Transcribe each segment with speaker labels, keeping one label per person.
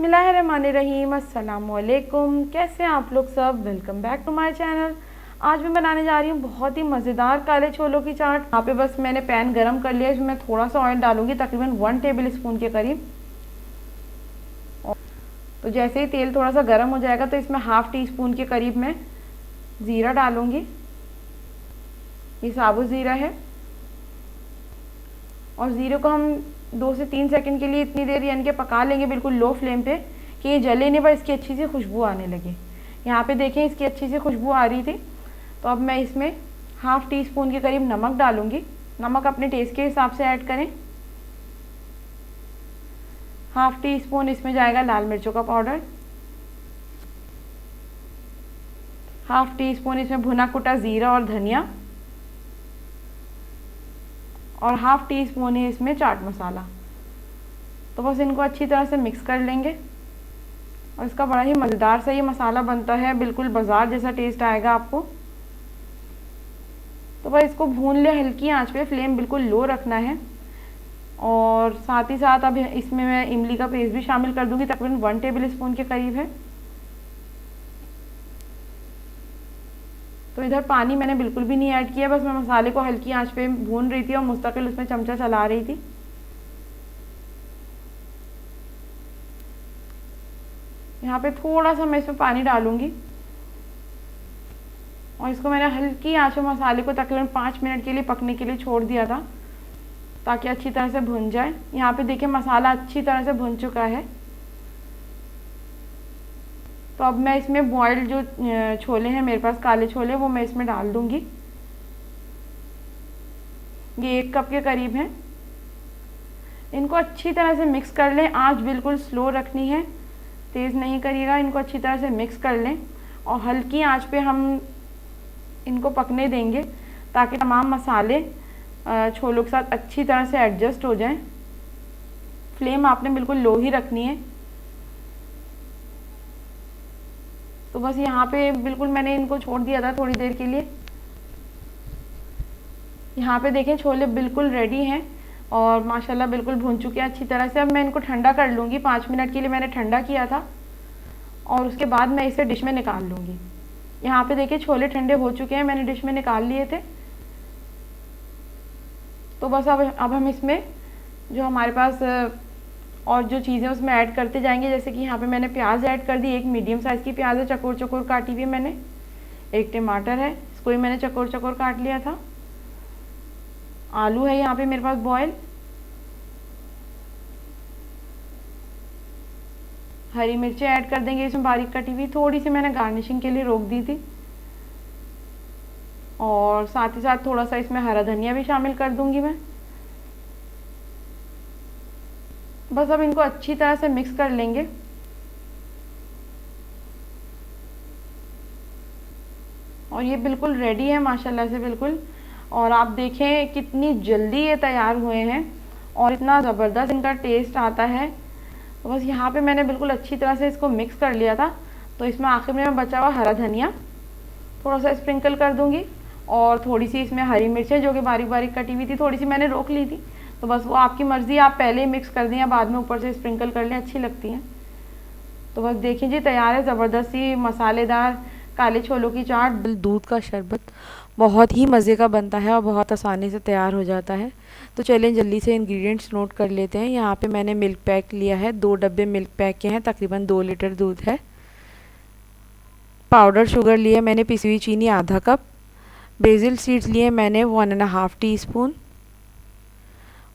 Speaker 1: बिस्मिल्लाहिर्रहमानिर्रहीम। अस्सलामुअलैकुम। कैसे हैं आप लोग सब? Welcome back to my channel. आज मैं बनाने जा रही हूँ बहुत ही मज़ेदार काले छोलों की चाट। यहाँ पे बस मैंने पैन गरम कर लिया, इसमें थोड़ा सा ऑयल डालूंगी, तकरीबन 1 टेबल स्पून के करीब। तो जैसे ही तेल थोड़ा सा गर्म हो जाएगा तो इसमें हाफ़ टी स्पून के करीब मैं ज़ीरा डालूँगी। ये साबुत ज़ीरा है और ज़ीरे को हम 2 से 3 सेकंड के लिए इतनी देर यानी कि पका लेंगे बिल्कुल लो फ्लेम पे कि ये जले नहीं पर इसकी अच्छी सी खुशबू आने लगे। यहाँ पे देखें इसकी अच्छी सी खुशबू आ रही थी। तो अब मैं इसमें हाफ़ टी स्पून के करीब नमक डालूँगी। नमक अपने टेस्ट के हिसाब से ऐड करें। हाफ़ टी स्पून इसमें जाएगा लाल मिर्चों का पाउडर। हाफ़ टी स्पून इसमें भुना कुटा ज़ीरा और धनिया और हाफ़ टी स्पून है इसमें चाट मसाला। तो बस इनको अच्छी तरह से मिक्स कर लेंगे और इसका बड़ा ही मज़ेदार सा ये मसाला बनता है, बिल्कुल बाज़ार जैसा टेस्ट आएगा आपको। तो बस इसको भून ले हल्की आंच पे, फ्लेम बिल्कुल लो रखना है। और साथ ही साथ अब इसमें मैं इमली का पेस्ट भी शामिल कर दूंगी, तकरीबन 1 टेबल स्पून के करीब है। तो इधर पानी मैंने बिल्कुल भी नहीं ऐड किया, बस मैं मसाले को हल्की आंच पे भून रही थी और मुस्तकिल उसमें चमचा चला रही थी। यहाँ पे थोड़ा सा मैं इसमें पानी डालूंगी और इसको मैंने हल्की आंच में मसाले को तकरीबन 5 मिनट के लिए पकने के लिए छोड़ दिया था ताकि अच्छी तरह से भुन जाए। यहाँ पे देखिए मसाला अच्छी तरह से भुन चुका है। तो अब मैं इसमें बॉइल्ड जो छोले हैं मेरे पास, काले छोले, वो मैं इसमें डाल दूंगी। ये 1 कप के करीब हैं। इनको अच्छी तरह से मिक्स कर लें। आंच बिल्कुल स्लो रखनी है, तेज़ नहीं करिएगा। इनको अच्छी तरह से मिक्स कर लें और हल्की आंच पे हम इनको पकने देंगे ताकि तमाम मसाले छोलों के साथ अच्छी तरह से एडजस्ट हो जाएं। फ्लेम आपने बिल्कुल लो ही रखनी है। तो बस यहाँ पे बिल्कुल मैंने इनको छोड़ दिया था थोड़ी देर के लिए। यहाँ पे देखें छोले बिल्कुल रेडी हैं और माशाल्लाह बिल्कुल भून चुके हैं अच्छी तरह से। अब मैं इनको ठंडा कर लूँगी। 5 मिनट के लिए मैंने ठंडा किया था और उसके बाद मैं इसे डिश में निकाल लूँगी। यहाँ पे देखिए छोले ठंडे हो चुके हैं, मैंने डिश में निकाल लिए थे। तो बस अब हम इसमें जो हमारे पास और जो चीज़ें उसमें ऐड करते जाएंगे। जैसे कि यहाँ पे मैंने प्याज ऐड कर दी, 1 मीडियम साइज़ की प्याज है, चकोर चकोर काटी हुई मैंने। 1 टमाटर है, इसको भी मैंने चकोर चकोर काट लिया था। आलू है यहाँ पे मेरे पास बॉयल। हरी मिर्चें ऐड कर देंगे इसमें बारीक कटी हुई, थोड़ी सी मैंने गार्निशिंग के लिए रोक दी थी। और साथ ही साथ थोड़ा सा इसमें हरा धनिया भी शामिल कर दूंगी मैं। बस अब इनको अच्छी तरह से मिक्स कर लेंगे। और ये बिल्कुल रेडी है माशाल्लाह से बिल्कुल। और आप देखें कितनी जल्दी ये तैयार हुए हैं और इतना ज़बरदस्त इनका टेस्ट आता है। तो बस यहाँ पे मैंने बिल्कुल अच्छी तरह से इसको मिक्स कर लिया था। तो इसमें आखिर में बचा हुआ हरा धनिया थोड़ा सा स्प्रिंकल कर दूंगी और थोड़ी सी इसमें हरी मिर्चें जो कि बारीक बारीक कटी हुई थी, थोड़ी सी मैंने रोक ली थी। तो बस वो आपकी मर्ज़ी, आप पहले ही मिक्स कर दें या बाद में ऊपर से स्प्रिंकल कर लें, अच्छी लगती हैं। तो बस देखिए जी तैयार है ज़बरदस्त सी मसालेदार काले छोलों की चाट।
Speaker 2: दूध का शरबत बहुत ही मज़े का बनता है और बहुत आसानी से तैयार हो जाता है। तो चलें जल्दी से इंग्रेडिएंट्स नोट कर लेते हैं। यहाँ पे मैंने मिल्क पैक लिया है, 2 डब्बे मिल्क पैक के हैं, तकरीबन 2 लीटर दूध है। पाउडर शुगर लिए मैंने, पिसी हुई चीनी आधा कप। बेसिल सीड्स लिए मैंने 1.5 टीस्पून।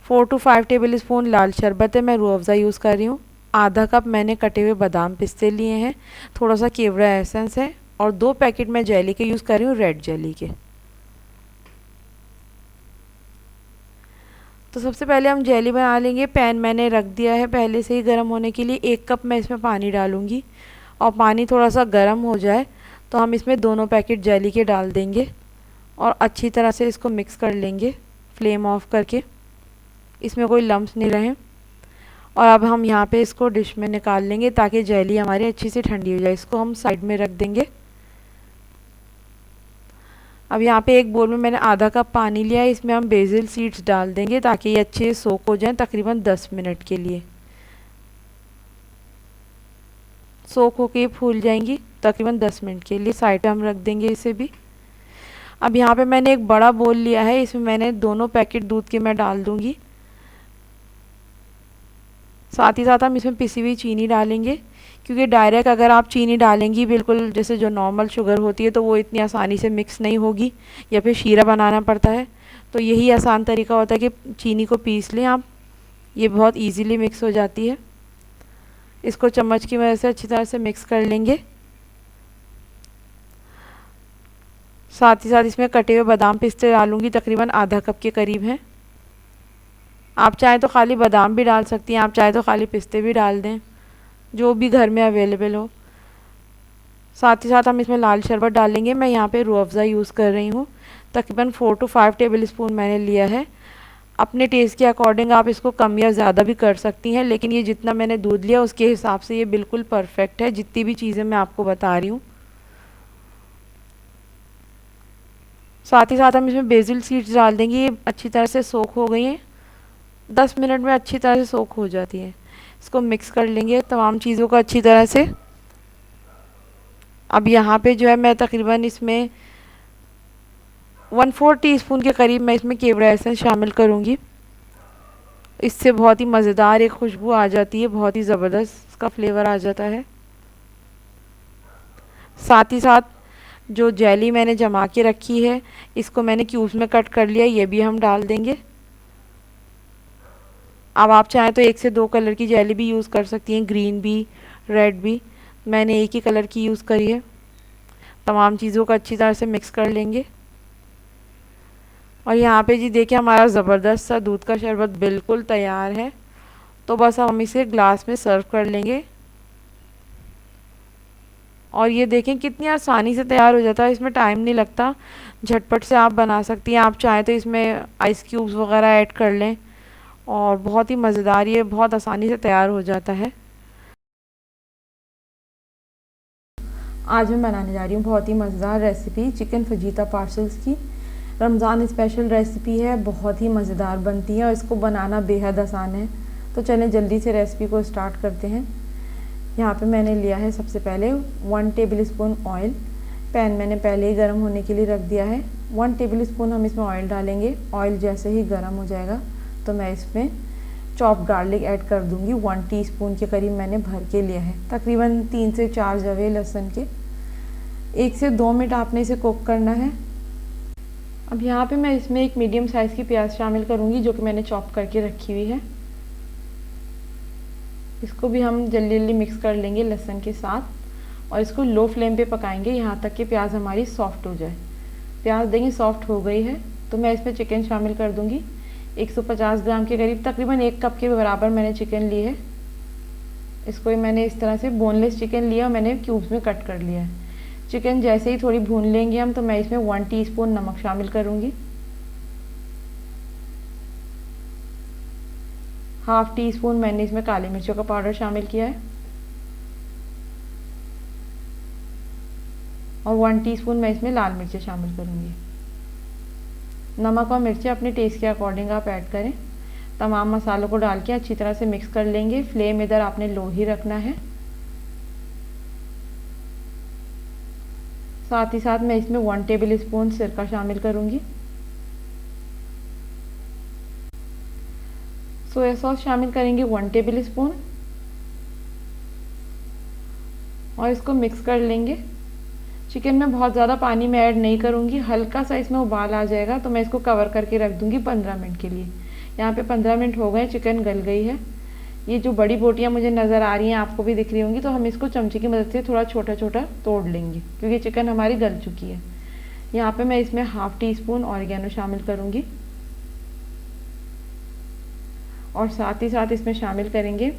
Speaker 2: 4 to 5 टेबल स्पून लाल शरबत है, मैं रूह अफ़ज़ा यूज़ कर रही हूँ। आधा कप मैंने कटे हुए बादाम पिस्ते लिए हैं। थोड़ा सा केवड़ा एसेंस है और 2 पैकेट मैं जेली के यूज़ कर रही हूँ, रेड जेली के। तो सबसे पहले हम जेली बना लेंगे। पैन मैंने रख दिया है पहले से ही गर्म होने के लिए। 1 कप मैं इसमें पानी डालूँगी और पानी थोड़ा सा गर्म हो जाए तो हम इसमें दोनों पैकेट जेली के डाल देंगे और अच्छी तरह से इसको मिक्स कर लेंगे फ्लेम ऑफ करके, इसमें कोई लम्स नहीं रहे। और अब हम यहाँ पे इसको डिश में निकाल लेंगे ताकि जेली हमारी अच्छी से ठंडी हो जाए। इसको हम साइड में रख देंगे। अब यहाँ पे एक बोल में मैंने आधा कप पानी लिया है, इसमें हम बेसिल सीड्स डाल देंगे ताकि ये अच्छे से सोक हो जाएं तकरीबन 10 मिनट के लिए। सोख होके ये फूल जाएंगी तकरीबन 10 मिनट के लिए। साइड पे हम रख देंगे इसे भी। अब यहाँ पे मैंने एक बड़ा बोल लिया है, इसमें मैंने दोनों पैकेट दूध के मैं डाल दूँगी। साथ ही साथ हम इसमें पिसी हुई चीनी डालेंगे, क्योंकि डायरेक्ट अगर आप चीनी डालेंगी बिल्कुल जैसे जो नॉर्मल शुगर होती है तो वो इतनी आसानी से मिक्स नहीं होगी, या फिर शीरा बनाना पड़ता है। तो यही आसान तरीका होता है कि चीनी को पीस लें आप, ये बहुत इजीली मिक्स हो जाती है। इसको चम्मच की मदद से अच्छी तरह से मिक्स कर लेंगे। साथ ही साथ इसमें कटे हुए बादाम पिस्ते डालूंगी, तकरीबन आधा कप के करीब हैं। आप चाहें तो खाली बादाम भी डाल सकती हैं, आप चाहे तो खाली पिस्ते भी डाल दें, जो भी घर में अवेलेबल हो। साथ ही साथ हम इसमें लाल शरबत डालेंगे। मैं यहाँ पे रूह अफ़ज़ा यूज़ कर रही हूँ, तकरीबन 4 to 5 टेबल स्पून मैंने लिया है। अपने टेस्ट के अकॉर्डिंग आप इसको कम या ज़्यादा भी कर सकती हैं, लेकिन ये जितना मैंने दूध लिया उसके हिसाब से ये बिल्कुल परफेक्ट है, जितनी भी चीज़ें मैं आपको बता रही हूँ। साथ ही साथ हम इसमें बेसिल सीड्स डाल देंगे। ये अच्छी तरह से सोख हो गई हैं, 10 मिनट में अच्छी तरह से सोख हो जाती है। इसको मिक्स कर लेंगे तमाम चीज़ों को अच्छी तरह से। अब यहाँ पे जो है मैं तकरीबन इसमें 1/4 टीस्पून के करीब मैं इसमें केवड़ा एसेंस शामिल करूँगी। इससे बहुत ही मज़ेदार एक खुशबू आ जाती है, बहुत ही ज़बरदस्त इसका फ्लेवर आ जाता है। साथ ही साथ जो जेली मैंने जमा के रखी है इसको मैंने क्यूब्स में कट कर लिया, ये भी हम डाल देंगे। अब आप चाहें तो 1 से 2 कलर की जेली भी यूज़ कर सकती हैं, ग्रीन भी रेड भी। मैंने एक ही कलर की यूज़ करी है। तमाम चीज़ों को अच्छी तरह से मिक्स कर लेंगे। और यहाँ पे जी देखिए हमारा ज़बरदस्त सा दूध का शरबत बिल्कुल तैयार है। तो बस हम इसे ग्लास में सर्व कर लेंगे। और ये देखें कितनी आसानी से तैयार हो जाता है, इसमें टाइम नहीं लगता, झटपट से आप बना सकती हैं। आप चाहें तो इसमें आइस क्यूब्स वगैरह ऐड कर लें, और बहुत ही मज़ेदार ये बहुत आसानी से तैयार हो जाता है। आज मैं बनाने जा रही हूँ बहुत ही मज़ेदार रेसिपी चिकन फजीता पार्सल्स की। रमज़ान स्पेशल रेसिपी है, बहुत ही मज़ेदार बनती है और इसको बनाना बेहद आसान है। तो चलें जल्दी से रेसिपी को स्टार्ट करते हैं। यहाँ पे मैंने लिया है सबसे पहले 1 टेबल स्पून ऑयल। पैन मैंने पहले ही गर्म होने के लिए रख दिया है। 1 टेबल स्पून हम इसमें ऑयल डालेंगे। ऑयल जैसे ही गर्म हो जाएगा तो मैं इसमें चॉप गार्लिक ऐड कर दूंगी। 1 टीस्पून के करीब मैंने भर के लिया है, तकरीबन 3 से 4 जवे लहसुन के। 1 से 2 मिनट आपने इसे कुक करना है। अब यहाँ पे मैं इसमें एक मीडियम साइज़ की प्याज शामिल करूँगी, जो कि मैंने चॉप करके रखी हुई है। इसको भी हम जल्दी जल्दी मिक्स कर लेंगे लहसुन के साथ, और इसको लो फ्लेम पे पकाएंगे यहाँ तक कि प्याज हमारी सॉफ्ट हो जाए। प्याज देखिए सॉफ्ट हो गई है, तो मैं इसमें चिकन शामिल कर दूँगी। 150 ग्राम के करीब, तकरीबन 1 कप के बराबर मैंने चिकन ली है। इसको मैंने इस तरह से बोनलेस चिकन लिया, मैंने क्यूब्स में कट कर लिया है। चिकन जैसे ही थोड़ी भून लेंगे हम, तो मैं इसमें 1 टीस्पून नमक शामिल करूँगी। 1/2 टीस्पून मैंने इसमें काली मिर्चों का पाउडर शामिल किया है, और 1 टीस्पून मैं इसमें लाल मिर्चें शामिल करूँगी। नमक और मिर्चें अपने टेस्ट के अकॉर्डिंग आप ऐड करें। तमाम मसालों को डाल के अच्छी तरह से मिक्स कर लेंगे। फ्लेम इधर आपने लो ही रखना है। साथ ही साथ मैं इसमें 1 टेबल स्पून सिरका शामिल करूँगी। सोया सॉस शामिल करेंगे 1 टेबल स्पून, और इसको मिक्स कर लेंगे। चिकन में बहुत ज़्यादा पानी में ऐड नहीं करूँगी, हल्का सा इसमें उबाल आ जाएगा तो मैं इसको कवर करके रख दूँगी 15 मिनट के लिए। यहाँ पे 15 मिनट हो गए, चिकन गल गई है। ये जो बड़ी बोटियाँ मुझे नज़र आ रही हैं, आपको भी दिख रही होंगी, तो हम इसको चमचे की मदद से थोड़ा छोटा छोटा तोड़ लेंगे, क्योंकि चिकन हमारी गल चुकी है। यहाँ पे मैं इसमें 1/2 टीस्पून ऑरिगेनो शामिल करूँगी, और साथ ही साथ इसमें शामिल करेंगे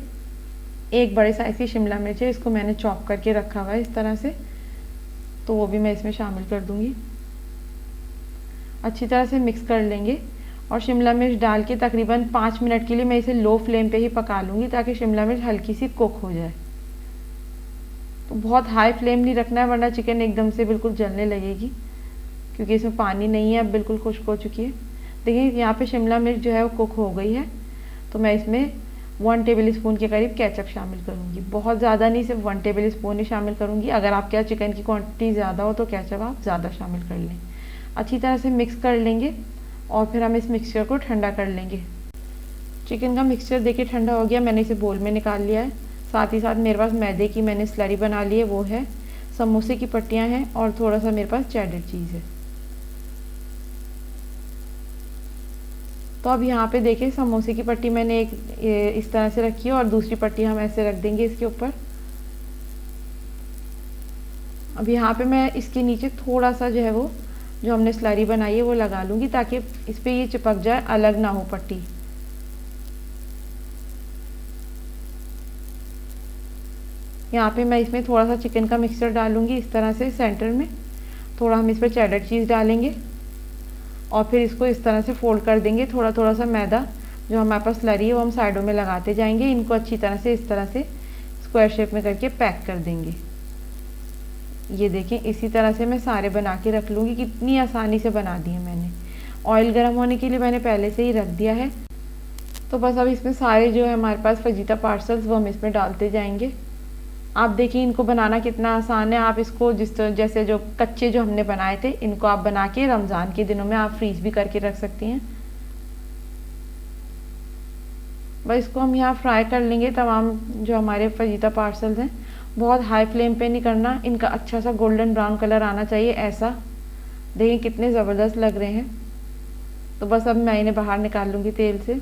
Speaker 2: 1 बड़े साइज़ की शिमला मिर्च है। इसको मैंने चॉप करके रखा हुआ है इस तरह से, तो वो भी मैं इसमें शामिल कर दूँगी। अच्छी तरह से मिक्स कर लेंगे, और शिमला मिर्च डाल के तकरीबन 5 मिनट के लिए मैं इसे लो फ्लेम पे ही पका लूँगी, ताकि शिमला मिर्च हल्की सी कुक हो जाए। तो बहुत हाई फ्लेम नहीं रखना है, वरना चिकन एकदम से बिल्कुल जलने लगेगी, क्योंकि इसमें पानी नहीं है, अब बिल्कुल खुश्क हो चुकी है। देखिए यहाँ पे शिमला मिर्च जो है वो कुक हो गई है, तो मैं इसमें
Speaker 1: 1 टेबल स्पून के करीब केचप शामिल करूँगी। बहुत ज़्यादा नहीं, सिर्फ 1 टेबल स्पून ही शामिल करूँगी। अगर आपके यहाँ चिकन की क्वांटिटी ज़्यादा हो तो केचप आप ज़्यादा शामिल कर लें। अच्छी तरह से मिक्स कर लेंगे और फिर हम इस मिक्सचर को ठंडा कर लेंगे। चिकन का मिक्सचर देखिए ठंडा हो गया, मैंने इसे बोल में निकाल लिया है। साथ ही साथ मेरे पास मैदे की मैंने स्लरी बना ली है, वो है, समोसे की पट्टियाँ हैं और थोड़ा सा मेरे पास चेडर चीज़ है। तो अब यहाँ पे देखिए समोसे की पट्टी मैंने एक इस तरह से रखी है और दूसरी पट्टी हम ऐसे रख देंगे इसके ऊपर। अब यहाँ पे मैं इसके नीचे थोड़ा सा जो है वो जो हमने स्लरी बनाई है वो लगा लूँगी ताकि इस पर ये चिपक जाए, अलग ना हो पट्टी। यहाँ पे मैं इसमें थोड़ा सा चिकन का मिक्सचर डालूँगी इस तरह से सेंटर में। थोड़ा हम इस पर चेडर चीज़ डालेंगे और फिर इसको इस तरह से फोल्ड कर देंगे। थोड़ा थोड़ा सा मैदा जो हमारे पास स्लरी है वो हम साइडों में लगाते जाएंगे। इनको अच्छी तरह से इस तरह से स्क्वायर शेप में करके पैक कर देंगे। ये देखें, इसी तरह से मैं सारे बना के रख लूँगी। कितनी आसानी से बना दिए मैंने। ऑयल गर्म होने के लिए मैंने पहले से ही रख दिया है। तो बस अब इसमें सारे जो है हमारे पास फजीता पार्सल्स वो हम इसमें डालते जाएंगे। आप देखिए इनको बनाना कितना आसान है। आप इसको जैसे जो कच्चे जो हमने बनाए थे इनको आप बना के रमज़ान के दिनों में आप फ्रीज भी करके रख सकती हैं। बस इसको हम यहाँ फ्राई कर लेंगे तमाम जो हमारे फजीता पार्सल्स हैं। बहुत हाई फ्लेम पे नहीं करना, इनका अच्छा सा गोल्डन ब्राउन कलर आना चाहिए। ऐसा देखिए कितने ज़बरदस्त लग रहे हैं। तो बस अब मैं इन्हें बाहर निकाल लूँगी तेल से।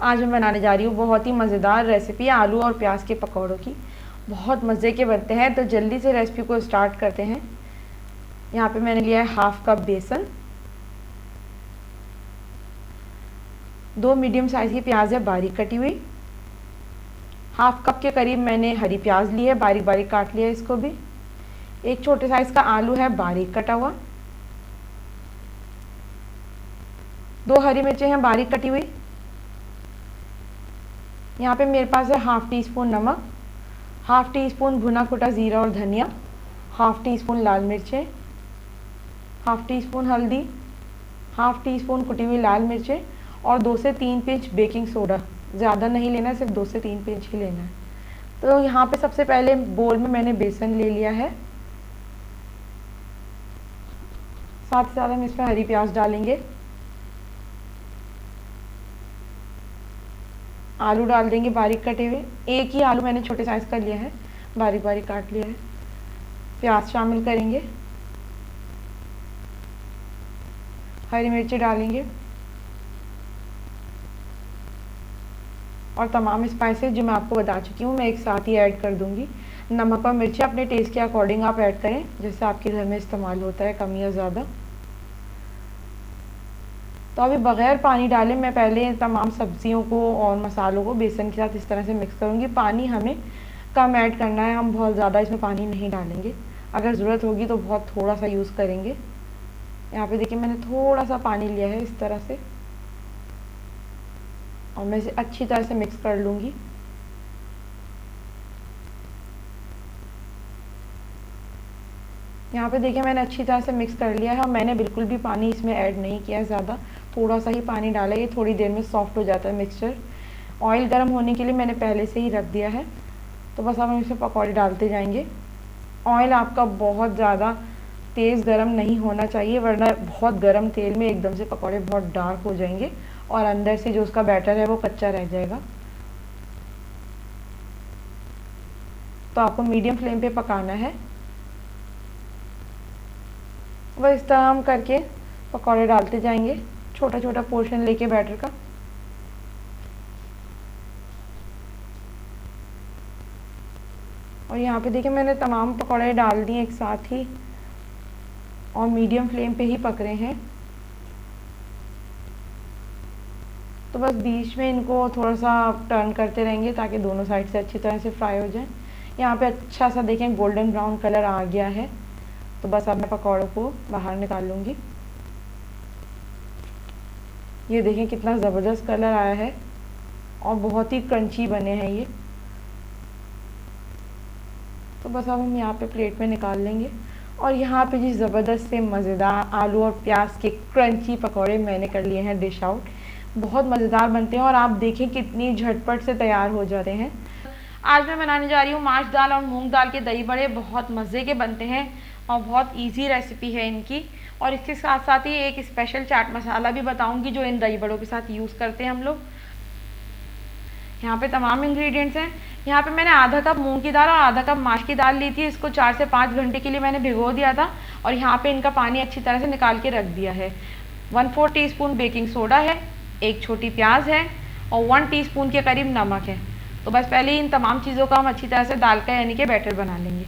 Speaker 1: आज मैं बनाने जा रही हूँ बहुत ही मज़ेदार रेसिपी आलू और प्याज के पकौड़ों की। बहुत मज़े के बनते हैं। तो जल्दी से रेसिपी को स्टार्ट करते हैं। यहाँ पे मैंने लिया है 1/2 कप बेसन, 2 मीडियम साइज़ की प्याज है बारीक कटी हुई, 1/2 कप के करीब मैंने हरी प्याज ली है, बारीक बारीक काट लिया है इसको भी। एक छोटे साइज़ का आलू है बारीक कटा हुआ, 2 हरी मिर्चें हैं बारीक कटी हुई। यहाँ पे मेरे पास है 1/2 टीस्पून नमक, 1/2 टीस्पून भुना कुटा ज़ीरा और धनिया, 1/2 टीस्पून लाल मिर्चें, 1/2 टीस्पून हल्दी, 1/2 टीस्पून कुटी हुई लाल मिर्चें और 2 से 3 पिंच बेकिंग सोडा। ज़्यादा नहीं लेना है, सिर्फ 2 से 3 पिंच ही लेना है। तो यहाँ पे सबसे पहले बोल में मैंने बेसन ले लिया है। साथ ही साथ हम इसमें हरी प्याज डालेंगे, आलू डाल देंगे बारीक कटे हुए। एक ही आलू मैंने छोटे साइज़ का लिया है, बारीक बारीक काट लिया है। प्याज शामिल करेंगे, हरी मिर्ची डालेंगे और तमाम स्पाइसेस जो मैं आपको बता चुकी हूँ मैं एक साथ ही ऐड कर दूँगी। नमक और मिर्ची अपने टेस्ट के अकॉर्डिंग आप ऐड करें, जैसे आपके घर में इस्तेमाल होता है, कम या ज़्यादा। तो अभी बग़ैर पानी डाले मैं पहले तमाम सब्जियों को और मसालों को बेसन के साथ इस तरह से मिक्स करूँगी। पानी हमें कम ऐड करना है, हम बहुत ज़्यादा इसमें पानी नहीं डालेंगे। अगर ज़रूरत होगी तो बहुत थोड़ा सा यूज़ करेंगे। यहाँ पे देखिए मैंने थोड़ा सा पानी लिया है इस तरह से और मैं इसे अच्छी तरह से मिक्स कर लूँगी। यहाँ पे देखिए मैंने अच्छी तरह से मिक्स कर लिया है और मैंने बिल्कुल भी पानी इसमें ऐड नहीं किया है ज़्यादा, थोड़ा सा ही पानी डाला है। ये थोड़ी देर में सॉफ्ट हो जाता है मिक्सचर। ऑयल गर्म होने के लिए मैंने पहले से ही रख दिया है। तो बस अब हम इसमें पकौड़े डालते जाएंगे। ऑयल आपका बहुत ज़्यादा तेज़ गर्म नहीं होना चाहिए, वरना बहुत गर्म तेल में एकदम से पकौड़े बहुत डार्क हो जाएंगे और अंदर से जो उसका बैटर है वो कच्चा रह जाएगा। तो आपको मीडियम फ्लेम पे पकाना है। बस इस तरह हम करके पकौड़े डालते जाएंगे, छोटा छोटा पोर्शन लेके बैटर का। और यहाँ पे देखिए मैंने तमाम पकौड़े डाल दिए एक साथ ही और मीडियम फ्लेम पे ही पक रहे हैं। तो बस बीच में इनको थोड़ा सा टर्न करते रहेंगे ताकि दोनों साइड से अच्छी तरह से फ्राई हो जाए। यहाँ पे अच्छा सा देखें गोल्डन ब्राउन कलर आ गया है। तो बस अब मैं पकौड़ों को बाहर निकाल लूँगी। ये देखें कितना ज़बरदस्त कलर आया है और बहुत ही क्रंची बने हैं ये। तो बस अब हम यहाँ पे प्लेट में निकाल लेंगे। और यहाँ पे जिस ज़बरदस्त से मज़ेदार आलू और प्याज के क्रंची पकौड़े मैंने कर लिए हैं डिश आउट। बहुत मज़ेदार बनते हैं और आप देखें कितनी झटपट से तैयार हो जाते हैं। आज मैं बनाने जा रही हूँ माश दाल और मूंग दाल के दही बड़े। बहुत मज़े के बनते हैं और बहुत इजी रेसिपी है इनकी। और इसके साथ साथ ही एक स्पेशल चाट मसाला भी बताऊंगी जो इन दही बड़ों के साथ यूज़ करते हैं हम लोग। यहाँ पे तमाम इंग्रेडिएंट्स हैं। यहाँ पे मैंने आधा कप मूंग की दाल और आधा कप माश की दाल ली थी। इसको 4 से 5 घंटे के लिए मैंने भिगो दिया था और यहाँ पे इनका पानी अच्छी तरह से निकाल के रख दिया है। 1/4 टीस्पून बेकिंग सोडा है, एक छोटी प्याज है और 1 टीस्पून के करीब नमक है। तो बस पहले इन तमाम चीज़ों का हम अच्छी तरह से दाल का यानी कि बैटर बना लेंगे।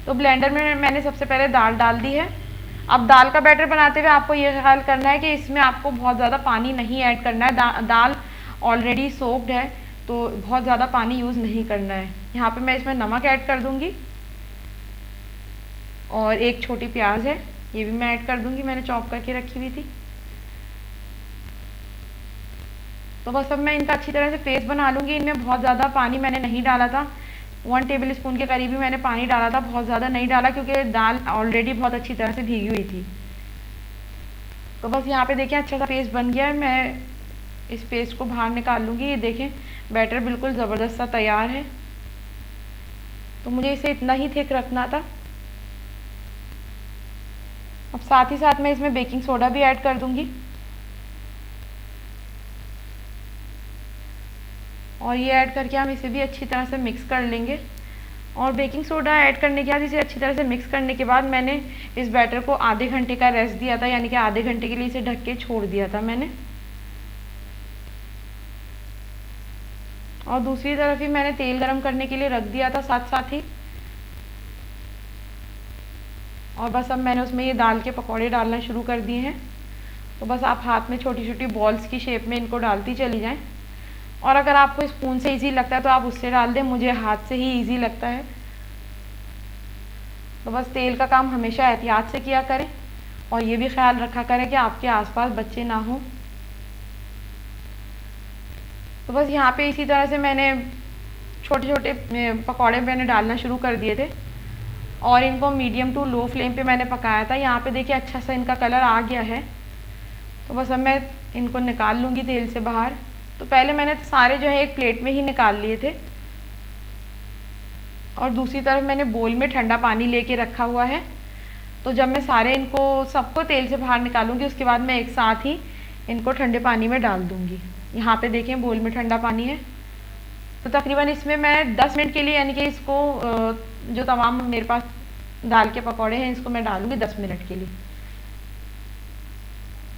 Speaker 1: तो ब्लेंडर में मैंने सबसे पहले दाल डाल दी है। अब दाल का बैटर बनाते हुए आपको ये ख्याल करना है कि इसमें आपको बहुत ज़्यादा पानी नहीं ऐड करना है। दाल ऑलरेडी सोक्ड है तो बहुत ज़्यादा पानी यूज़ नहीं करना है। यहाँ पे मैं इसमें नमक ऐड कर दूँगी और एक छोटी प्याज है, ये भी मैं ऐड कर दूँगी, मैंने चॉप करके रखी हुई थी। तो बस अब मैं इनका अच्छी तरह से पेस्ट बना लूँगी। इनमें बहुत ज़्यादा पानी मैंने नहीं डाला था, 1 टेबल स्पून के करीब ही मैंने पानी डाला था, बहुत ज़्यादा नहीं डाला क्योंकि दाल ऑलरेडी बहुत अच्छी तरह से भीगी हुई थी। तो बस यहाँ पे देखिए अच्छा सा पेस्ट बन गया है। मैं इस पेस्ट को बाहर निकाल लूँगी। ये देखें बैटर बिल्कुल ज़बरदस्त सा तैयार है। तो मुझे इसे इतना ही थिक रखना था। अब साथ ही साथ मैं इसमें बेकिंग सोडा भी ऐड कर दूँगी और ये ऐड करके हम इसे भी अच्छी तरह से मिक्स कर लेंगे। और बेकिंग सोडा ऐड करने के बाद इसे अच्छी तरह से मिक्स करने के बाद मैंने इस बैटर को आधे घंटे का रेस्ट दिया था, यानी कि आधे घंटे के लिए इसे ढक के छोड़ दिया था मैंने। और दूसरी तरफ ही मैंने तेल गरम करने के लिए रख दिया था साथ साथ ही। और बस अब मैंने उसमें ये दाल के पकौड़े डालना शुरू कर दिए हैं। तो बस आप हाथ में छोटी छोटी बॉल्स की शेप में इनको डालती चली जाएं। और अगर आपको स्पून से इजी लगता है तो आप उससे डाल दें, मुझे हाथ से ही इजी लगता है। तो बस तेल का काम हमेशा एहतियात से किया करें और ये भी ख्याल रखा करें कि आपके आसपास बच्चे ना हों। तो बस यहाँ पे इसी तरह से मैंने छोटे छोटे पकौड़े मैंने डालना शुरू कर दिए थे और इनको मीडियम टू लो फ्लेम पे मैंने पकाया था। यहाँ पे देखिए अच्छा सा इनका कलर आ गया है। तो बस अब मैं इनको निकाल लूँगी तेल से बाहर। तो पहले मैंने सारे जो है एक प्लेट में ही निकाल लिए थे और दूसरी तरफ मैंने बोल में ठंडा पानी लेके रखा हुआ है। तो जब मैं सारे इनको सबको तेल से बाहर निकालूंगी उसके बाद मैं एक साथ ही इनको ठंडे पानी में डाल दूंगी। यहाँ पे देखें बोल में ठंडा पानी है। तो तकरीबन इसमें मैं 10 मिनट के लिए यानी कि इसको जो तमाम मेरे पास दाल के पकौड़े हैं इसको मैं डालूंगी 10 मिनट के लिए।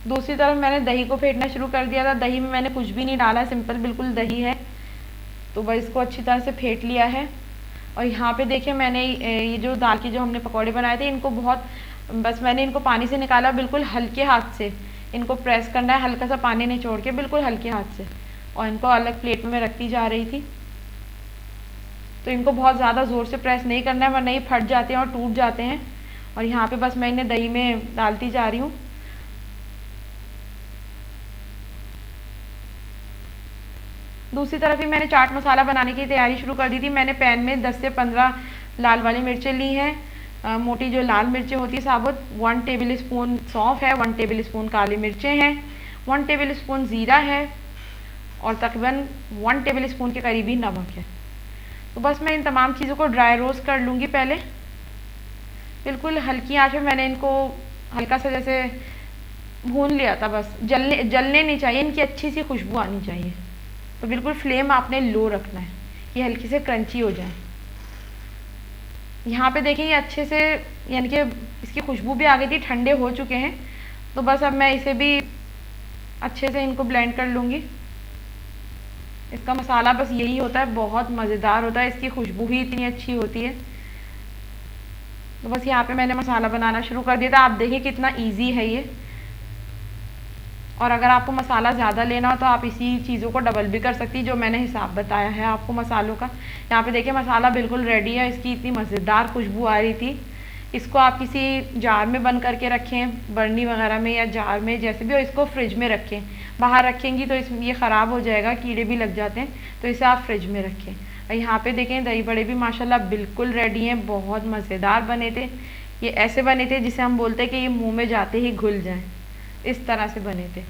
Speaker 1: दूसरी तरफ मैंने दही को फेंटना शुरू कर दिया था। दही में मैंने कुछ भी नहीं डाला, सिंपल बिल्कुल दही है। तो बस इसको अच्छी तरह से फेंट लिया है। और यहाँ पे देखिए मैंने ये जो दाल के जो हमने पकौड़े बनाए थे इनको बस मैंने इनको पानी से निकाला, बिल्कुल हल्के हाथ से इनको प्रेस करना है, हल्का सा पानी निचोड़ के बिल्कुल हल्के हाथ से। और इनको अलग प्लेट में मैं रखती जा रही थी। तो इनको बहुत ज़्यादा ज़ोर से प्रेस नहीं करना है वरना ये फट जाते हैं और टूट जाते हैं। और यहाँ पे बस मैं इन्हें दही में डालती जा रही हूँ। दूसरी तरफ ही मैंने चाट मसाला बनाने की तैयारी शुरू कर दी थी। मैंने पैन में 10 से 15 लाल वाली मिर्चें ली हैं, मोटी जो लाल मिर्चें होती है साबुत। 1 टेबल स्पून सौंफ है, 1 टेबल स्पून काली मिर्चें हैं, 1 टेबल स्पून ज़ीरा है और तकरीबन 1 टेबल स्पून के करीब ही नमक है। तो बस मैं इन तमाम चीज़ों को ड्राई रोस्ट कर लूँगी पहले। बिल्कुल हल्की आंच में मैंने इनको हल्का सा जैसे भून लिया था। बस जलने नहीं चाहिए, इनकी अच्छी सी खुशबू आनी चाहिए। तो बिल्कुल फ्लेम आपने लो रखना है, ये हल्की से क्रंची हो जाए। यहाँ पे देखिए ये अच्छे से यानी कि इसकी खुशबू भी आ गई थी, ठंडे हो चुके हैं। तो बस अब मैं इसे भी अच्छे से इनको ब्लेंड कर लूँगी। इसका मसाला बस यही होता है, बहुत मज़ेदार होता है, इसकी खुशबू ही इतनी अच्छी होती है। तो बस यहाँ पे मैंने मसाला बनाना शुरू कर दिया था। आप देखिए कितना ईजी है ये। और अगर आपको मसाला ज़्यादा लेना हो तो आप इसी चीज़ों को डबल भी कर सकती, जो मैंने हिसाब बताया है आपको मसालों का। यहाँ पे देखिए मसाला बिल्कुल रेडी है। इसकी इतनी मज़ेदार खुशबू आ रही थी। इसको आप किसी जार में बंद करके रखें, बर्नी वगैरह में या जार में, जैसे भी हो। इसको फ्रिज में रखें, बाहर रखेंगी तो ये ख़राब हो जाएगा, कीड़े भी लग जाते हैं। तो इसे आप फ्रिज में रखें। और यहाँ पे देखें दही बड़े भी माशाल्लाह बिल्कुल रेडी हैं, बहुत मज़ेदार बने थे। ये ऐसे बने थे जिसे हम बोलते हैं कि ये मुँह में जाते ही घुल जाएँ, इस तरह से बने थे।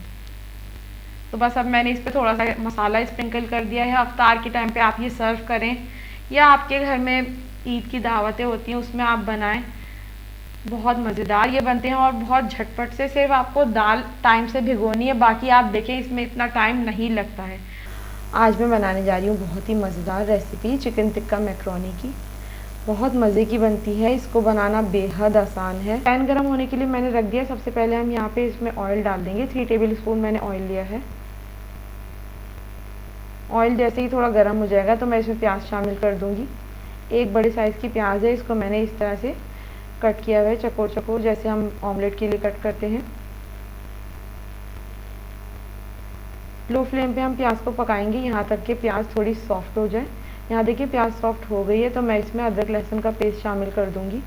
Speaker 1: तो बस अब मैंने इस पर थोड़ा सा मसाला स्प्रिंकल कर दिया है। अफ्तार के टाइम पे आप ये सर्व करें या आपके घर में ईद की दावतें होती हैं उसमें आप बनाएं, बहुत मज़ेदार ये बनते हैं और बहुत झटपट से। सिर्फ आपको दाल टाइम से भिगोनी है, बाकी आप देखें इसमें इतना टाइम नहीं लगता है। आज मैं बनाने जा रही हूँ बहुत ही मज़ेदार रेसिपी चिकन टिक्का मैक्रोनी की। बहुत मज़े की बनती है, इसको बनाना बेहद आसान है। पैन गरम होने के लिए मैंने रख दिया। सबसे पहले हम यहाँ पे इसमें ऑयल डाल देंगे। 3 टेबल स्पून मैंने ऑयल लिया है। ऑयल जैसे ही थोड़ा गर्म हो जाएगा तो मैं इसमें प्याज शामिल कर दूँगी। एक बड़े साइज़ की प्याज है, इसको मैंने इस तरह से कट किया हुआ है, चकोर चकोर, जैसे हम ऑमलेट के लिए कट करते हैं। लो फ्लेम पे हम प्याज को पकाएंगे यहाँ तक कि प्याज थोड़ी सॉफ्ट हो जाए। यहाँ देखिए प्याज सॉफ्ट हो गई है तो मैं इसमें अदरक लहसुन का पेस्ट शामिल कर दूँगी।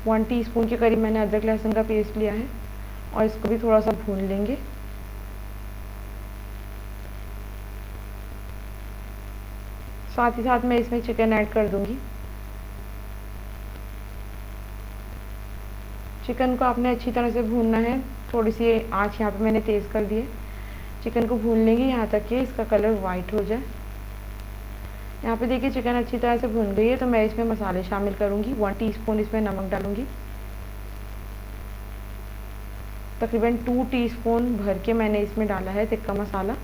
Speaker 1: 1 टीस्पून के करीब मैंने अदरक लहसुन का पेस्ट लिया है और इसको भी थोड़ा सा भून लेंगे। साथ ही साथ मैं इसमें चिकन ऐड कर दूँगी। चिकन को आपने अच्छी तरह से भूनना है। थोड़ी सी आँच यहाँ पे मैंने तेज़ कर दी है। चिकन को भून लेंगे यहाँ तक कि इसका कलर वाइट हो जाए। यहाँ पे देखिए चिकन अच्छी तरह से भून गई है तो मैं इसमें मसाले शामिल करूँगी। 1 टीस्पून इसमें नमक डालूँगी। तकरीबन 2 टीस्पून भर के मैंने इसमें डाला है टिक्का मसाला।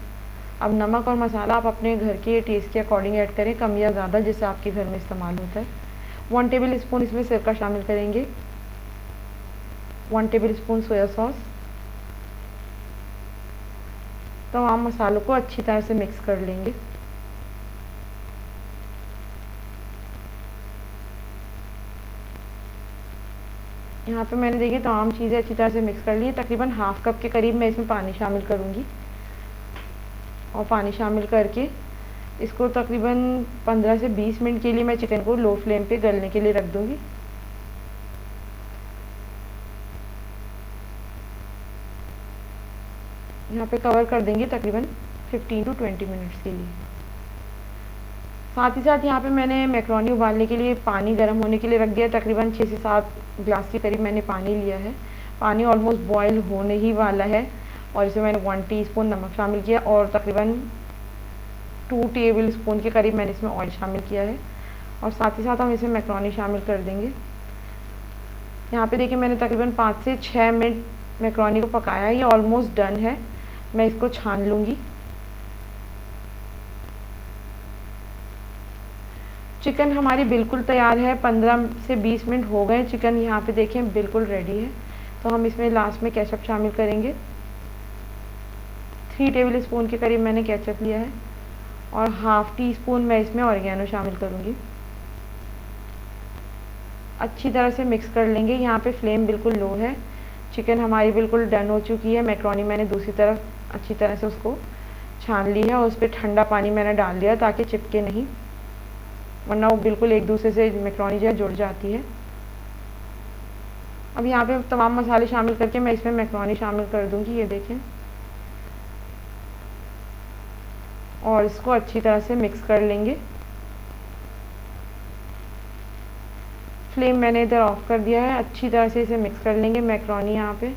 Speaker 1: अब नमक और मसाला आप अपने घर के टेस्ट के अकॉर्डिंग ऐड करें, कम या ज़्यादा, जैसे आपके घर में इस्तेमाल होता है। 1 टेबल स्पून इसमें सिरका शामिल करेंगे। 1 टेबल स्पून सोया सॉस। तमाम मसालों को अच्छी तरह से मिक्स कर लेंगे। यहाँ पे मैंने देखिए तमाम चीज़ें अच्छी तरह से मिक्स कर ली। तकरीबन हाफ कप के करीब मैं इसमें पानी शामिल करूँगी और पानी शामिल करके इसको तकरीबन 15 से 20 मिनट के लिए मैं चिकन को लो फ्लेम पे गलने के लिए रख दूँगी। यहाँ पे कवर कर देंगे तकरीबन 15 टू 20 मिनट्स के लिए। साथ ही साथ यहाँ पे मैंने मैक्रोनी उबालने के लिए पानी गर्म होने के लिए रख दिया। तकरीबन 6 से 7 ग्लास के करीब मैंने पानी लिया है। पानी ऑलमोस्ट बॉयल होने ही वाला है और इसमें मैंने 1 टीस्पून नमक शामिल किया और तकरीबन 2 टेबल स्पून के करीब मैंने इसमें ऑयल शामिल किया है और साथ ही साथ हम इसमें मैक्रोनी शामिल कर देंगे। यहाँ पे देखिए मैंने तकरीबन 5 से 6 मिनट मैक्रोनी को पकाया। ये ऑलमोस्ट डन है। मैं इसको छान लूँगी। चिकन हमारी बिल्कुल तैयार है। 15 से 20 मिनट हो गए। चिकन यहाँ पे देखें बिल्कुल रेडी है। तो हम इसमें लास्ट में केचप शामिल करेंगे। 3 टेबल स्पून के करीब मैंने केचप लिया है और हाफ टी स्पून मैं इसमें ऑरिगेनो शामिल करूँगी। अच्छी तरह से मिक्स कर लेंगे। यहाँ पे फ्लेम बिल्कुल लो है। चिकन हमारी बिल्कुल डन हो चुकी है। मैक्रोनी मैंने दूसरी तरफ अच्छी तरह से उसको छान ली है और उस पर ठंडा पानी मैंने डाल दिया ताकि चिपके नहीं, वरना वो बिल्कुल एक दूसरे से मैक्रोनी जो है जुड़ जाती है। अब यहाँ पे तमाम मसाले शामिल करके मैं इसमें मैक्रोनी शामिल कर दूँगी। ये देखें और इसको अच्छी तरह से मिक्स कर लेंगे। फ्लेम मैंने इधर ऑफ कर दिया है। अच्छी तरह से इसे मिक्स कर लेंगे। मैक्रोनी यहाँ पे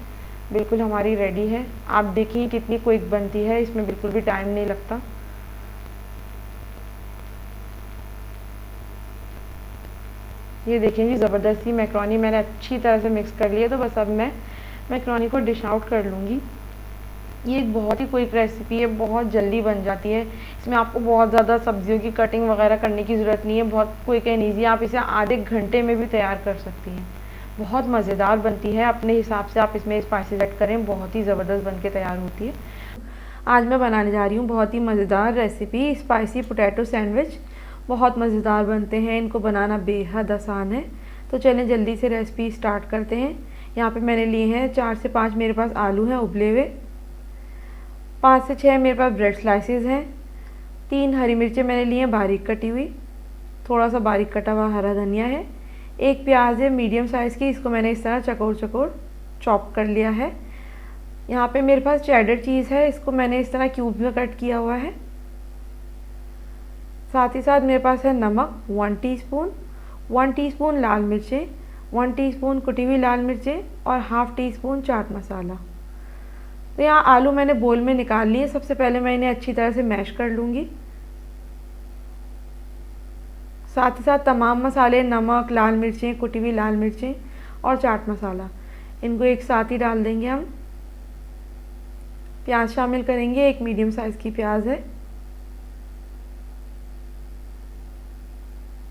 Speaker 1: बिल्कुल हमारी रेडी है। आप देखिए कितनी क्विक बनती है, इसमें बिल्कुल भी टाइम नहीं लगता। ये देखिए जी ज़बरदस्ती मैक्रोनी मैंने अच्छी तरह से मिक्स कर लिया। तो बस अब मैं मैक्रोनी को डिश आउट कर लूँगी। ये एक बहुत ही क्विक रेसिपी है, बहुत जल्दी बन जाती है। इसमें आपको बहुत ज़्यादा सब्जियों की कटिंग वगैरह करने की ज़रूरत नहीं है। बहुत क्विक एंड ईजी, आप इसे आधे घंटे में भी तैयार कर सकती हैं। बहुत मज़ेदार बनती है। अपने हिसाब से आप इसमें स्पाइसेस ऐड करें, बहुत ही ज़बरदस्त बन के तैयार होती है। आज मैं बनाने जा रही हूँ बहुत ही मज़ेदार रेसिपी स्पाइसी पोटैटो सैंडविच। बहुत मज़ेदार बनते हैं, इनको बनाना बेहद आसान है। तो चलें जल्दी से रेसिपी स्टार्ट करते हैं। यहाँ पे मैंने लिए हैं 4 से 5 मेरे पास आलू हैं उबले हुए, 5 से 6 मेरे पास ब्रेड स्लाइसेस हैं, 3 हरी मिर्चें मैंने ली हैं बारीक कटी हुई, थोड़ा सा बारीक कटा हुआ हरा धनिया है, 1 प्याज है मीडियम साइज़ की, इसको मैंने इस तरह चकोर चकोर चॉप कर लिया है। यहाँ पे मेरे पास चेडर चीज़ है, इसको मैंने इस तरह क्यूब में कट किया हुआ है। साथ ही साथ मेरे पास है नमक 1 टीस्पून, 1 टीस्पून लाल मिर्चें, 1 टीस्पून कुटी हुई लाल मिर्चें और half tea spoon chaat masala. तो यहाँ आलू मैंने बोल में निकाल लिए। सबसे पहले मैं इन्हें अच्छी तरह से मैश कर लूँगी। साथ ही साथ तमाम मसाले, नमक, लाल मिर्चें, कुटी हुई लाल मिर्चें और चाट मसाला, इनको एक साथ ही डाल देंगे हम। प्याज शामिल करेंगे, एक मीडियम साइज़ की प्याज है।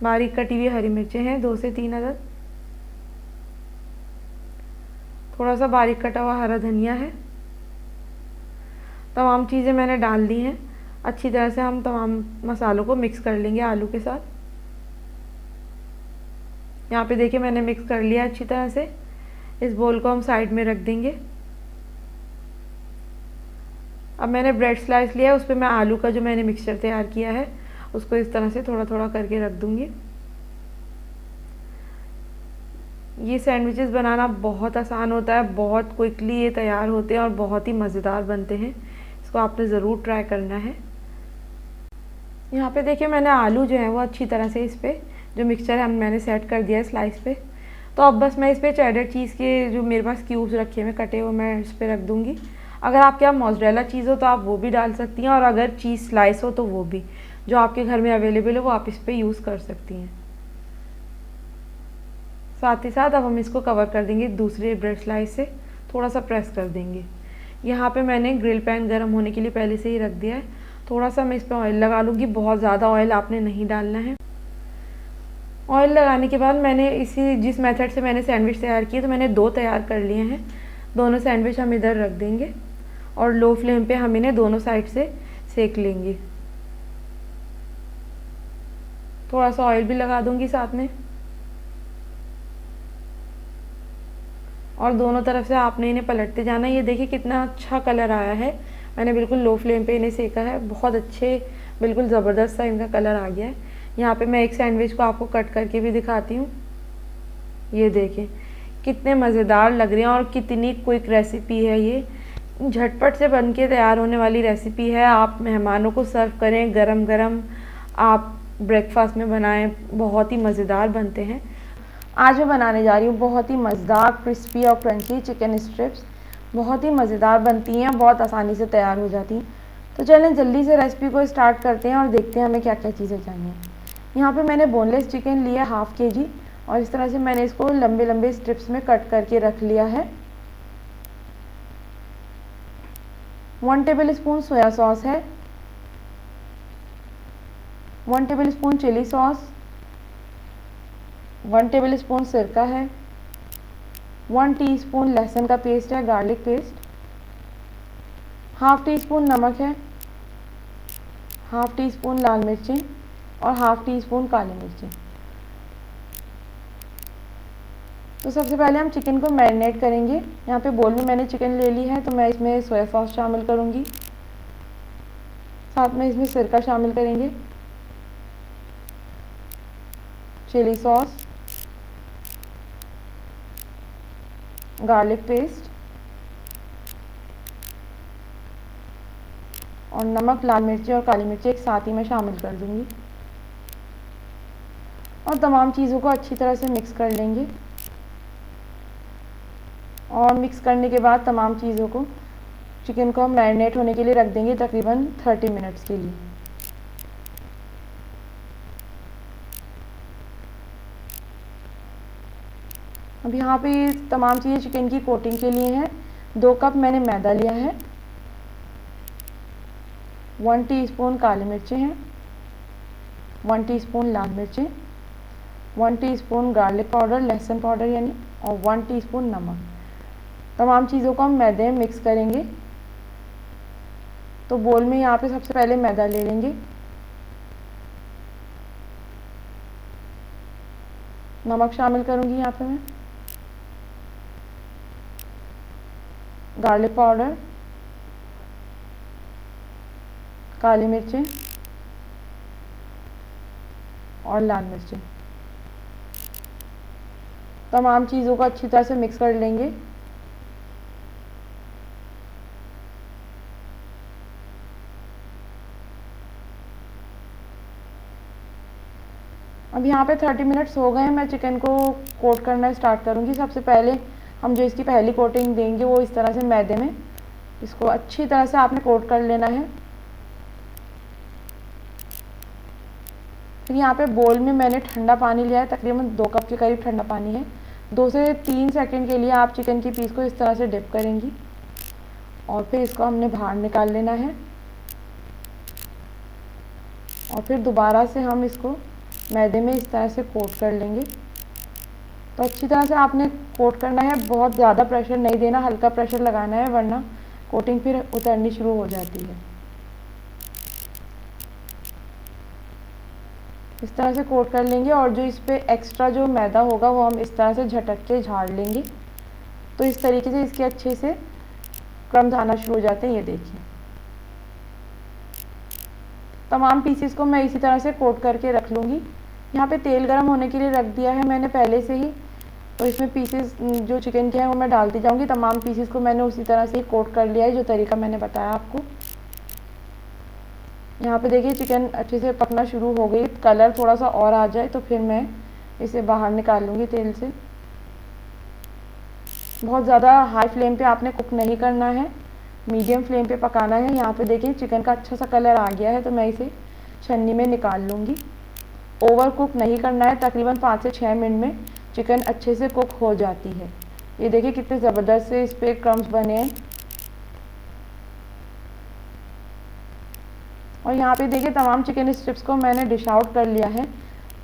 Speaker 1: बारीक कटी हुई हरी मिर्चें हैं 2 से 3 अदद। थोड़ा सा बारीक कटा हुआ हरा धनिया है। तमाम चीज़ें मैंने डाल दी हैं। अच्छी तरह से हम तमाम मसालों को मिक्स कर लेंगे आलू के साथ। यहाँ पे देखिए मैंने मिक्स कर लिया अच्छी तरह से। इस बोल को हम साइड में रख देंगे। अब मैंने ब्रेड स्लाइस लिया है, उस पर मैं आलू का जो मैंने मिक्सचर तैयार किया है उसको इस तरह से थोड़ा थोड़ा करके रख दूँगी। ये सैंडविचेस बनाना बहुत आसान होता है, बहुत क्विकली ये तैयार होते हैं और बहुत ही मज़ेदार बनते हैं। इसको आपने ज़रूर ट्राई करना है। यहाँ पे देखिए मैंने आलू जो है वो अच्छी तरह से इस पर जो मिक्सचर है मैंने सेट कर दिया है स्लाइस पे। तो अब बस मैं इस पर चेडर चीज़ के जो मेरे पास क्यूब्स रखे हुए कटे हुए मैं इस पर रख दूँगी। अगर आपके यहाँ मोज़रेला चीज़ हो तो आप वो भी डाल सकती हैं, और अगर चीज़ स्लाइस हो तो वो भी, जो आपके घर में अवेलेबल है वो आप इस पर यूज़ कर सकती हैं। साथ ही साथ अब हम इसको कवर कर देंगे दूसरे ब्रेड स्लाइस से, थोड़ा सा प्रेस कर देंगे। यहाँ पे मैंने ग्रिल पैन गर्म होने के लिए पहले से ही रख दिया है। थोड़ा सा मैं इस पर ऑयल लगा लूँगी, बहुत ज़्यादा ऑयल आपने नहीं डालना है। ऑयल लगाने के बाद मैंने जिस मेथड से मैंने सैंडविच तैयार किए तो मैंने 2 तैयार कर लिए हैं। दोनों सैंडविच हम इधर रख देंगे और लो फ्लेम पे हम इन्हें दोनों साइड से सेक लेंगे। थोड़ा सा ऑयल भी लगा दूँगी साथ में, और दोनों तरफ से आपने इन्हें पलटते जाना। ये देखिए कितना अच्छा कलर आया है। मैंने बिल्कुल लो फ्लेम पे इन्हें सेका है, बहुत अच्छे बिल्कुल ज़बरदस्त सा इनका कलर आ गया है। यहाँ पे मैं एक सैंडविच को आपको कट करके भी दिखाती हूँ। ये देखें कितने मज़ेदार लग रहे हैं और कितनी क्विक रेसिपी है। ये झटपट से बन के तैयार होने वाली रेसिपी है। आप मेहमानों को सर्व करें गरम गरम, आप ब्रेकफास्ट में बनाएं, बहुत ही मज़ेदार बनते हैं। आज मैं बनाने जा रही हूँ बहुत ही मज़ेदार क्रिस्पी और क्रंची चिकन स्ट्रिप्स। बहुत ही मज़ेदार बनती हैं, बहुत आसानी से तैयार हो जाती हैं। तो चलें जल्दी से रेसिपी को स्टार्ट करते हैं और देखते हैं हमें क्या क्या चीज़ें चाहिए। यहाँ पे मैंने बोनलेस चिकन लिया 1/2 kg, और इस तरह से मैंने इसको लंबे लंबे स्ट्रिप्स में कट करके रख लिया है। 1 टेबलस्पून सोया सॉस है, 1 टेबलस्पून चिली सॉस, 1 टेबलस्पून सिरका है, 1 टीस्पून लहसुन का पेस्ट है, गार्लिक पेस्ट, 1/2 टीस्पून नमक है, 1/2 टीस्पून लाल मिर्चें और 1/2 टीस्पून काली मिर्चें। तो सबसे पहले हम चिकन को मैरिनेट करेंगे। यहाँ पे बोल में मैंने चिकन ले ली है, तो मैं इसमें सोया सॉस शामिल करूँगी, साथ में इसमें सिरका शामिल करेंगे, चिली सॉस, गार्लिक पेस्ट और नमक, लाल मिर्ची और काली मिर्ची एक साथ ही मैं शामिल कर दूंगी, और तमाम चीज़ों को अच्छी तरह से मिक्स कर लेंगे। और मिक्स करने के बाद तमाम चीज़ों को, चिकन को हम मैरिनेट होने के लिए रख देंगे तकरीबन 30 मिनट्स के लिए। अब यहाँ पे तमाम चीज़ें चिकन की कोटिंग के लिए हैं। 2 कप मैंने मैदा लिया है, 1 टीस्पून काली मिर्चें हैं, 1 टीस्पून लाल मिर्चें, 1 टीस्पून गार्लिक पाउडर, लहसुन पाउडर यानी, और 1 टीस्पून नमक। तमाम चीज़ों को हम मैदे में मिक्स करेंगे। तो बोल में यहाँ पे सबसे पहले मैदा ले लेंगे, नमक शामिल करूँगी यहाँ पे मैं, गार्लिक पाउडर, काली मिर्चें और लाल मिर्चें। तमाम चीज़ों को अच्छी तरह से मिक्स कर लेंगे। अब यहाँ पे 30 मिनट्स हो गए हैं। मैं चिकन को कोट करना स्टार्ट करूँगी। सबसे पहले हम जो इसकी पहली कोटिंग देंगे वो इस तरह से मैदे में इसको अच्छी तरह से आपने कोट कर लेना है। फिर यहाँ पे बोल में मैंने ठंडा पानी लिया है, तकरीबन 2 कप के करीब ठंडा पानी है। 2 से 3 सेकंड के लिए आप चिकन की पीस को इस तरह से डिप करेंगी और फिर इसको हमने बाहर निकाल लेना है। और फिर दोबारा से हम इसको मैदे में इस तरह से कोट कर लेंगे। तो अच्छी तरह से आपने कोट करना है, बहुत ज़्यादा प्रेशर नहीं देना, हल्का प्रेशर लगाना है, वरना कोटिंग फिर उतरनी शुरू हो जाती है। इस तरह से कोट कर लेंगे और जो इस पे एक्स्ट्रा जो मैदा होगा वो हम इस तरह से झटक के झाड़ लेंगे। तो इस तरीके से इसके अच्छे से क्रम्स आना शुरू हो जाते हैं। ये देखिए, तमाम पीसेस को मैं इसी तरह से कोट करके रख लूँगी। यहाँ पे तेल गरम होने के लिए रख दिया है मैंने पहले से ही, तो इसमें पीसेस जो चिकन के हैं वो मैं डालती जाऊँगी। तमाम पीसेस को मैंने उसी तरह से कोट कर लिया है, जो तरीका मैंने बताया आपको। यहाँ पे देखिए चिकन अच्छे से पकना शुरू हो गई, कलर थोड़ा सा और आ जाए तो फिर मैं इसे बाहर निकाल लूँगी तेल से। बहुत ज़्यादा हाई फ्लेम पे आपने कुक नहीं करना है, मीडियम फ्लेम पे पकाना है। यहाँ पे देखिए चिकन का अच्छा सा कलर आ गया है, तो मैं इसे छन्नी में निकाल लूँगी। ओवर कुक नहीं करना है, तकरीबन 5 से 6 मिनट में चिकन अच्छे से कुक हो जाती है। ये देखिए कितने ज़बरदस्त से इस पर क्रम्स बने हैं। और यहाँ पे देखिए तमाम चिकन स्ट्रिप्स को मैंने डिश आउट कर लिया है।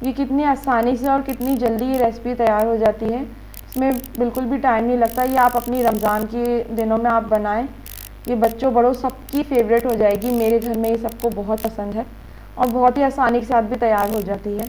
Speaker 1: ये कितनी आसानी से और कितनी जल्दी ये रेसिपी तैयार हो जाती है, इसमें बिल्कुल भी टाइम नहीं लगता। ये आप अपनी रमज़ान के दिनों में आप बनाएं, ये बच्चों बड़ों सबकी फेवरेट हो जाएगी। मेरे घर में ये सबको बहुत पसंद है और बहुत ही आसानी के साथ भी तैयार हो जाती है।